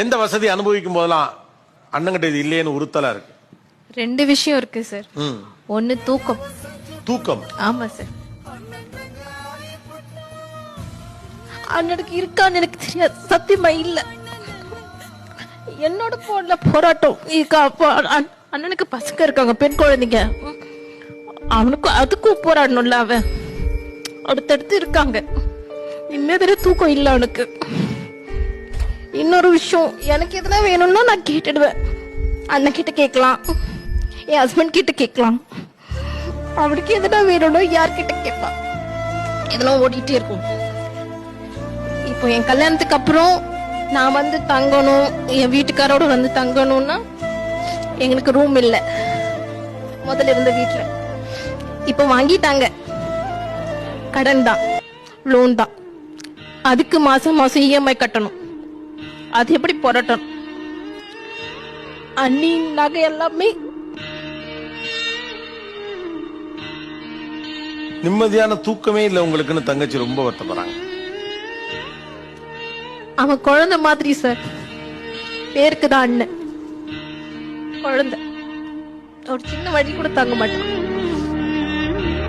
எந்த வசதி அனுபவிக்கும் போதெல்லாம் அண்ணங்கிட்ட இது இல்லையேன்னு உறுத்தலா இருக்கு? 2 விஷயம் இருக்கு சார். ஒன்னு தூக்கம். தூக்கம்? ஆமா சார். அண்ணனுக்கு இருக்கான்னு எனக்கு தெரியாது, சத்தியமா இல்ல. என்னோட போன்ல போராட்டம் இருக்கா. அண்ணனுக்கு பசங்க இருக்காங்க, பெண் குழந்தைங்க. அவனுக்கு அதுக்கும் போராடணும்ல. அவன் அடுத்தடுத்து இருக்காங்க. நிம்மதியா தூக்கம் இல்ல அவனுக்கு. இன்னொரு விஷயம், எனக்கு எதுனா வேணும்னா நான் கேட்டுடுவேன். அண்ணன் கிட்ட கேட்கலாம், என் ஹஸ்பண்ட் கிட்ட கேட்கலாம். அவனுக்கு எதுனா வேணும்னா யார்கிட்ட கேட்பான். இதெல்லாம் ஓடிட்டே இருக்கும். இப்போ என் கல்யாணத்துக்கு அப்புறம் நான் வந்து தங்கணும், என் வீட்டுக்காரோட வந்து தங்கணும்னா எங்களுக்கு ரூம் இல்லை. முதல்ல இருந்த வீட்டுல இப்போ வாங்கிட்டாங்க. கடன் தான், லோன் தான். அதுக்கு மாசம் மாசம் இஎம்ஐ கட்டணும். அது எப்படி போராட்டம். அண்ணி நகை எல்லாமே. நிம்மதியான தூக்கமே இல்ல உங்களுக்குன்னு தங்கச்சி ரொம்ப வருத்தப்படுறாங்க. அவன் குழந்தை மாதிரி சார். பேருக்கு தான் அண்ணன், குழந்தை. ஒரு சின்ன வழி கூட தாங்க மாட்டான்.